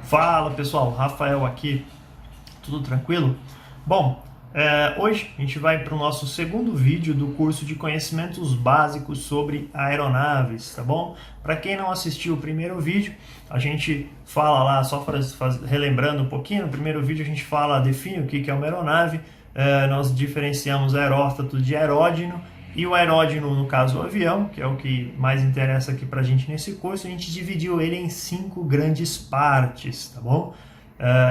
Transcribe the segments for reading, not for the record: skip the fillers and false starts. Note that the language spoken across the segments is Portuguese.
Fala pessoal, Rafael aqui, tudo tranquilo? Bom, hoje a gente vai para o nosso segundo vídeo do curso de conhecimentos básicos sobre aeronaves, tá bom? Para quem não assistiu o primeiro vídeo, a gente fala lá, só relembrando um pouquinho, no primeiro vídeo a gente define o que é uma aeronave, nós diferenciamos aeróstato de aeródino, e o aeródino, no caso o avião, que é o que mais interessa aqui para a gente nesse curso, a gente dividiu ele em 5 grandes partes, tá bom?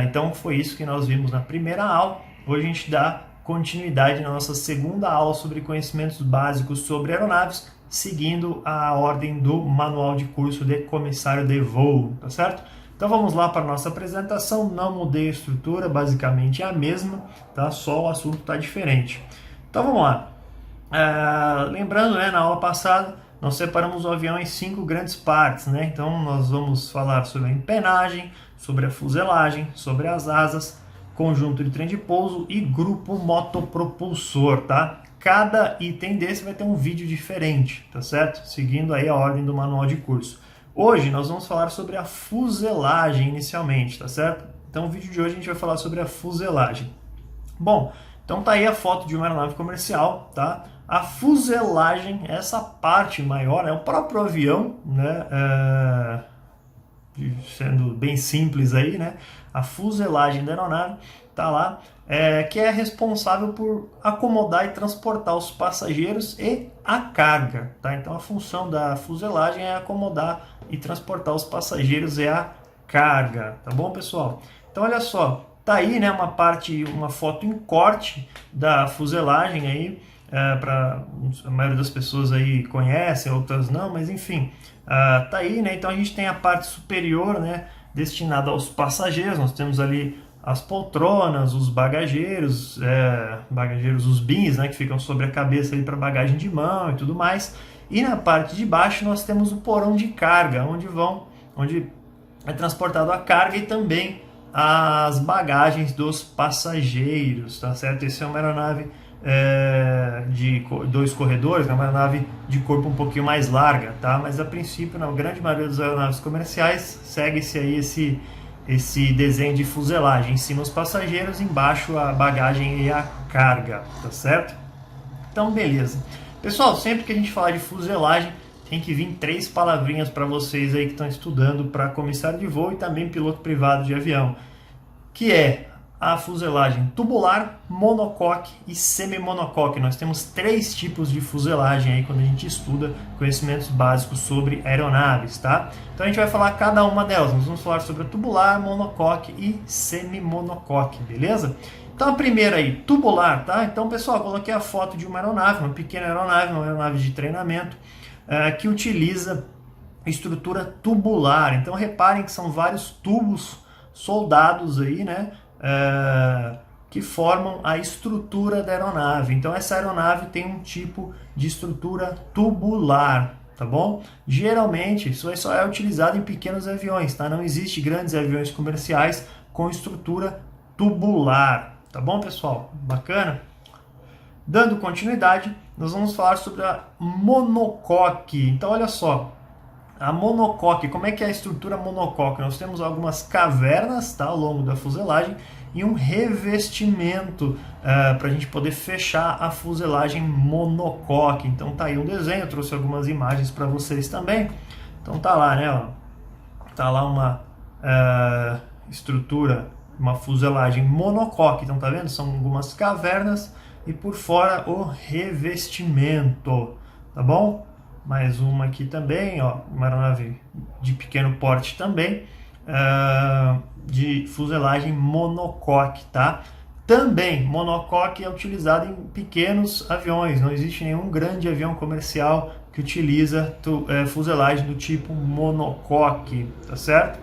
Então foi isso que nós vimos na primeira aula. Hoje a gente dá continuidade na nossa segunda aula sobre conhecimentos básicos sobre aeronaves, seguindo a ordem do manual de curso de comissário de voo, tá certo? Então vamos lá para a nossa apresentação. Não mudei a estrutura, basicamente é a mesma, tá? Só o assunto está diferente. Então vamos lá. Lembrando, na aula passada, nós separamos o avião em 5 grandes partes, né? Então nós vamos falar sobre a empenagem, sobre a fuselagem, sobre as asas, conjunto de trem de pouso e grupo motopropulsor, tá? Cada item desse vai ter um vídeo diferente, tá certo? Seguindo aí a ordem do manual de curso. Hoje nós vamos falar sobre a fuselagem inicialmente, tá certo? Então no vídeo de hoje a gente vai falar sobre a fuselagem. Bom, então tá aí a foto de uma aeronave comercial, tá? A fuselagem, essa parte maior, é o próprio avião, né? Sendo bem simples aí, né? A fuselagem da aeronave tá lá, que é responsável por acomodar e transportar os passageiros e a carga, tá? Então a função da fuselagem é acomodar e transportar os passageiros e a carga, tá bom, pessoal? Então olha só, tá aí, né, uma foto em corte da fuselagem aí, para a maioria das pessoas aí conhecem, outras não, mas enfim, tá aí, né? Então a gente tem a parte superior, né, destinada aos passageiros. Nós temos ali as poltronas, os bagageiros, os bins, né, que ficam sobre a cabeça ali para bagagem de mão e tudo mais. E na parte de baixo nós temos o porão de carga, onde é transportado a carga e também as bagagens dos passageiros, tá certo? Essa é uma aeronave de 2 corredores, é uma aeronave de corpo um pouquinho mais larga, tá? Mas a princípio, na grande maioria das aeronaves comerciais, segue-se aí esse desenho de fuselagem. Em cima os passageiros, embaixo a bagagem e a carga, tá certo? Então, beleza. Pessoal, sempre que a gente falar de fuselagem, tem que vir 3 palavrinhas para vocês aí que estão estudando para comissário de voo e também piloto privado de avião, que é a fuselagem tubular, monocoque e semi-monocoque. Nós temos 3 tipos de fuselagem aí quando a gente estuda conhecimentos básicos sobre aeronaves, tá? Então a gente vai falar cada uma delas. Nós vamos falar sobre a tubular, monocoque e semi-monocoque, beleza? Então a primeira aí, tubular, tá? Então, pessoal, coloquei a foto de uma aeronave, uma pequena aeronave, uma aeronave de treinamento, que utiliza estrutura tubular. Então reparem que são vários tubos soldados aí, né? Que formam a estrutura da aeronave. Então essa aeronave tem um tipo de estrutura tubular, tá bom? Geralmente isso aí só é utilizado em pequenos aviões, tá? Não existe grandes aviões comerciais com estrutura tubular, tá bom, pessoal? Bacana? Dando continuidade, nós vamos falar sobre a monocoque. Então olha só, a monocoque, como é que é a estrutura monocoque? Nós temos algumas cavernas, tá, ao longo da fuselagem e um revestimento para a gente poder fechar a fuselagem monocoque. Então tá aí um desenho, eu trouxe algumas imagens para vocês também. Então tá lá, né? Ó, tá lá uma estrutura, uma fuselagem monocoque. Então tá vendo? São algumas cavernas e por fora o revestimento, tá bom? Mais uma aqui também, ó, uma aeronave de pequeno porte também, de fuselagem monocoque, tá? Também, monocoque é utilizado em pequenos aviões, não existe nenhum grande avião comercial que utiliza fuselagem do tipo monocoque, tá certo?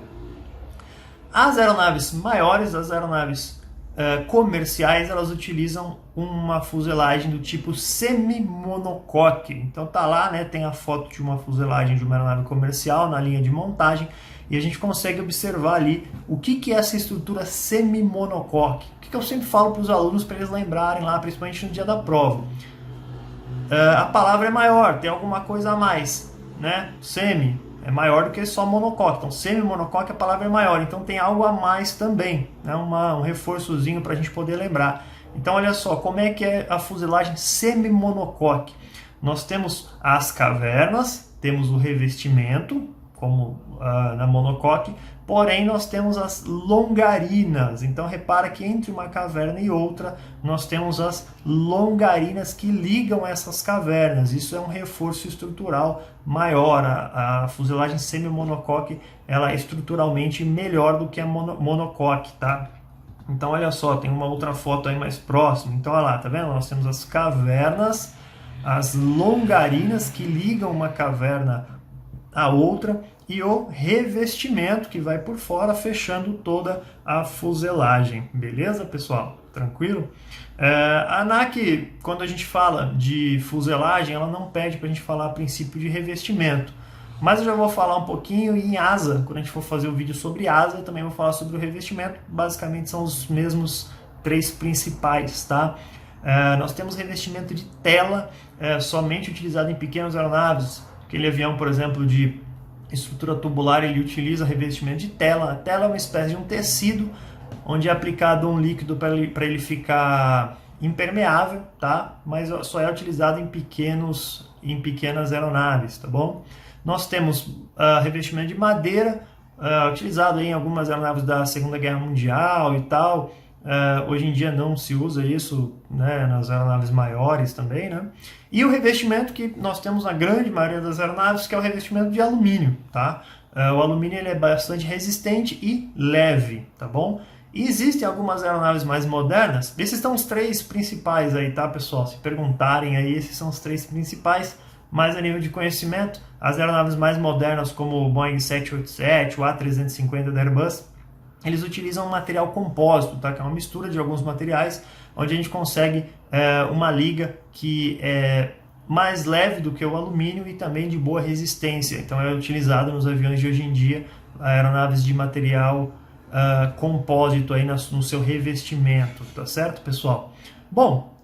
As aeronaves maiores, as aeronaves comerciais, elas utilizam uma fuselagem do tipo semi-monocoque. Então tá lá, né, tem a foto de uma fuselagem de uma aeronave comercial na linha de montagem e a gente consegue observar ali o que é essa estrutura semi-monocoque. O que eu sempre falo para os alunos para eles lembrarem lá, principalmente no dia da prova. A palavra é maior, tem alguma coisa a mais, né? Semi, é maior do que só monocoque. Então, semi-monocoque, a palavra é maior. Então, tem algo a mais também, né? Um reforçozinho para a gente poder lembrar. Então, olha só, como é que é a fuselagem semi-monocoque? Nós temos as cavernas, temos o revestimento, como na monocoque, porém nós temos as longarinas. Então repara que entre uma caverna e outra nós temos as longarinas que ligam essas cavernas. Isso é um reforço estrutural maior. A fuselagem semi-monocoque ela é estruturalmente melhor do que a monocoque, tá? Então olha só, tem uma outra foto aí mais próxima. Então olha lá, tá vendo? Nós temos as cavernas, as longarinas que ligam uma caverna a outra e o revestimento que vai por fora fechando toda a fuselagem. Beleza, pessoal? Tranquilo? A ANAC, quando a gente fala de fuselagem, ela não pede para a gente falar a princípio de revestimento. Mas eu já vou falar um pouquinho em asa, quando a gente for fazer o vídeo sobre asa, eu também vou falar sobre o revestimento. Basicamente são os mesmos três principais, tá? Nós temos revestimento de tela, somente utilizado em pequenas aeronaves. Aquele avião, por exemplo, de estrutura tubular, ele utiliza revestimento de tela. A tela é uma espécie de um tecido onde é aplicado um líquido para ele ficar impermeável, tá? Mas só é utilizado em pequenas aeronaves, tá bom? Nós temos revestimento de madeira, utilizado em algumas aeronaves da Segunda Guerra Mundial e tal. Hoje em dia não se usa isso, né, nas aeronaves maiores também, né? E o revestimento que nós temos na grande maioria das aeronaves, que é o revestimento de alumínio, tá? O alumínio ele é bastante resistente e leve, tá bom? E existem algumas aeronaves mais modernas. Esses são os três principais aí, tá, pessoal? Se perguntarem aí, esses são os três principais. Mas a nível de conhecimento, as aeronaves mais modernas, como o Boeing 787, o A350 da Airbus, eles utilizam um material compósito, tá? Que é uma mistura de alguns materiais, onde a gente consegue uma liga que é mais leve do que o alumínio e também de boa resistência. Então é utilizado nos aviões de hoje em dia, aeronaves de material compósito aí no seu revestimento, tá certo, pessoal? Bom,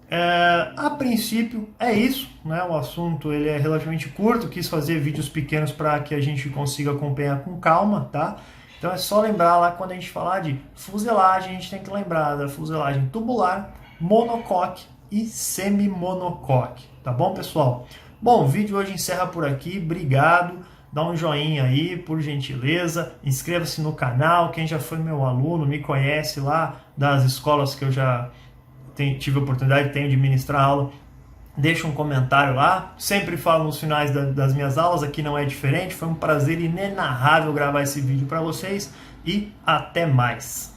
a princípio é isso, né? O assunto ele é relativamente curto, quis fazer vídeos pequenos para que a gente consiga acompanhar com calma, tá? Então é só lembrar lá, quando a gente falar de fuselagem, a gente tem que lembrar da fuselagem tubular, monocoque e semi-monocoque, tá bom, pessoal? Bom, o vídeo hoje encerra por aqui, obrigado, dá um joinha aí, por gentileza, inscreva-se no canal, quem já foi meu aluno, me conhece lá das escolas que eu já tive a oportunidade, tenho de ministrar aula, deixa um comentário lá, sempre falo nos finais das minhas aulas, aqui não é diferente, foi um prazer inenarrável gravar esse vídeo para vocês e até mais!